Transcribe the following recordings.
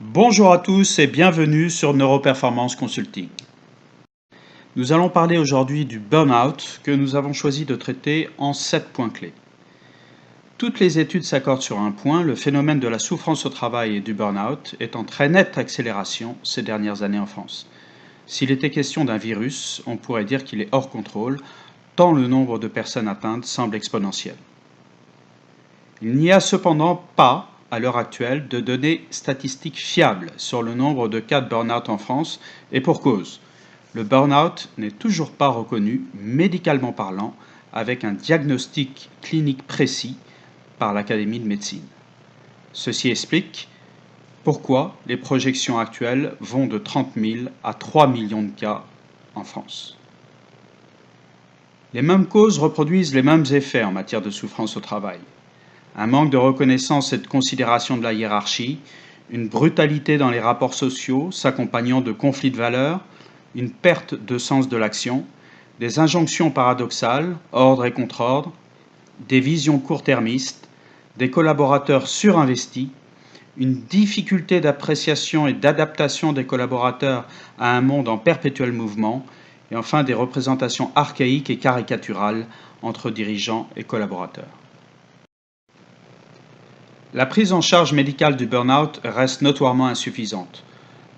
Bonjour à tous et bienvenue sur Neuroperformance Consulting. Nous allons parler aujourd'hui du burn-out que nous avons choisi de traiter en 7 points clés. Toutes les études s'accordent sur un point, le phénomène de la souffrance au travail et du burn-out est en très nette accélération ces dernières années en France. S'il était question d'un virus, on pourrait dire qu'il est hors contrôle, tant le nombre de personnes atteintes semble exponentiel. Il n'y a cependant pas, à l'heure actuelle, de données statistiques fiables sur le nombre de cas de burn-out en France, et pour cause. Le burn-out n'est toujours pas reconnu, médicalement parlant, avec un diagnostic clinique précis par l'Académie de médecine. Ceci explique pourquoi les projections actuelles vont de 30 000 à 3 millions de cas en France. Les mêmes causes reproduisent les mêmes effets en matière de souffrance au travail. Un manque de reconnaissance et de considération de la hiérarchie, une brutalité dans les rapports sociaux s'accompagnant de conflits de valeurs, une perte de sens de l'action, des injonctions paradoxales, ordre et contre-ordre, des visions court-termistes, des collaborateurs surinvestis, une difficulté d'appréciation et d'adaptation des collaborateurs à un monde en perpétuel mouvement, et enfin des représentations archaïques et caricaturales entre dirigeants et collaborateurs. La prise en charge médicale du burn-out reste notoirement insuffisante.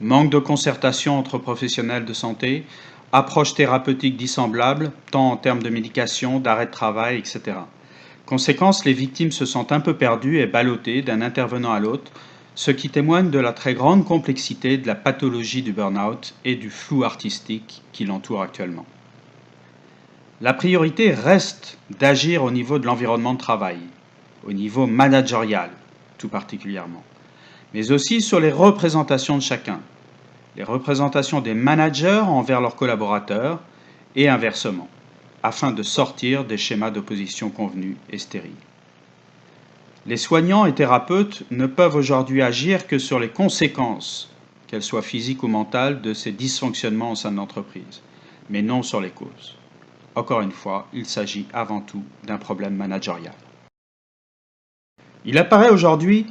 Manque de concertation entre professionnels de santé, approche thérapeutique dissemblable, tant en termes de médication, d'arrêt de travail, etc. Conséquence, les victimes se sentent un peu perdues et ballottées d'un intervenant à l'autre, ce qui témoigne de la très grande complexité de la pathologie du burn-out et du flou artistique qui l'entoure actuellement. La priorité reste d'agir au niveau de l'environnement de travail, au niveau managérial, tout particulièrement, mais aussi sur les représentations de chacun, les représentations des managers envers leurs collaborateurs et inversement, afin de sortir des schémas d'opposition convenus et stériles. Les soignants et thérapeutes ne peuvent aujourd'hui agir que sur les conséquences, qu'elles soient physiques ou mentales, de ces dysfonctionnements au sein de l'entreprise, mais non sur les causes. Encore une fois, il s'agit avant tout d'un problème managérial. Il apparaît aujourd'hui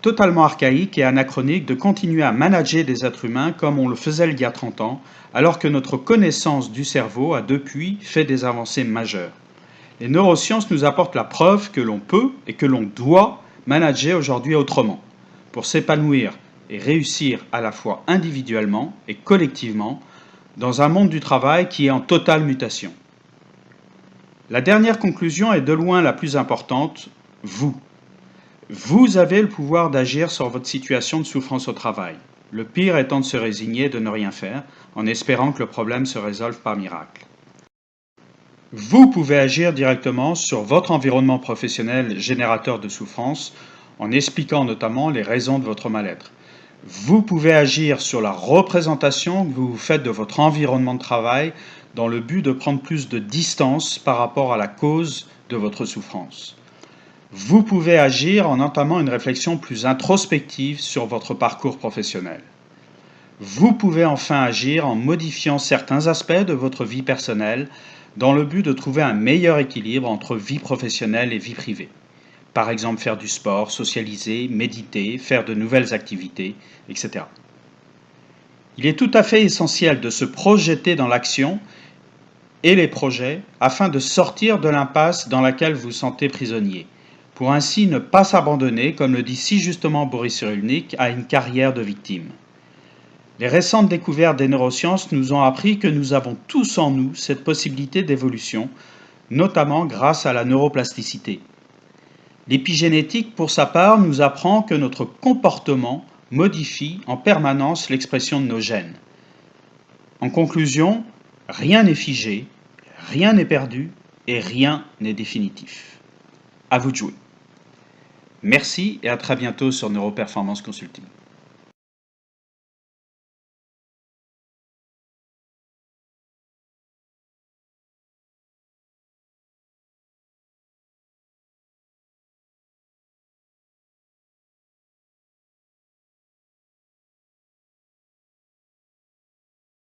totalement archaïque et anachronique de continuer à manager des êtres humains comme on le faisait il y a 30 ans, alors que notre connaissance du cerveau a depuis fait des avancées majeures. Les neurosciences nous apportent la preuve que l'on peut et que l'on doit manager aujourd'hui autrement, pour s'épanouir et réussir à la fois individuellement et collectivement dans un monde du travail qui est en totale mutation. La dernière conclusion est de loin la plus importante, vous. Vous avez le pouvoir d'agir sur votre situation de souffrance au travail. Le pire étant de se résigner et de ne rien faire, en espérant que le problème se résolve par miracle. Vous pouvez agir directement sur votre environnement professionnel générateur de souffrance, en expliquant notamment les raisons de votre mal-être. Vous pouvez agir sur la représentation que vous faites de votre environnement de travail dans le but de prendre plus de distance par rapport à la cause de votre souffrance. Vous pouvez agir en entamant une réflexion plus introspective sur votre parcours professionnel. Vous pouvez enfin agir en modifiant certains aspects de votre vie personnelle dans le but de trouver un meilleur équilibre entre vie professionnelle et vie privée. Par exemple, faire du sport, socialiser, méditer, faire de nouvelles activités, etc. Il est tout à fait essentiel de se projeter dans l'action et les projets afin de sortir de l'impasse dans laquelle vous vous sentez prisonnier, pour ainsi ne pas s'abandonner, comme le dit si justement Boris Cyrulnik, à une carrière de victime. Les récentes découvertes des neurosciences nous ont appris que nous avons tous en nous cette possibilité d'évolution, notamment grâce à la neuroplasticité. L'épigénétique, pour sa part, nous apprend que notre comportement modifie en permanence l'expression de nos gènes. En conclusion, rien n'est figé, rien n'est perdu et rien n'est définitif. À vous de jouer. Merci et à très bientôt sur Neuroperformance Consulting.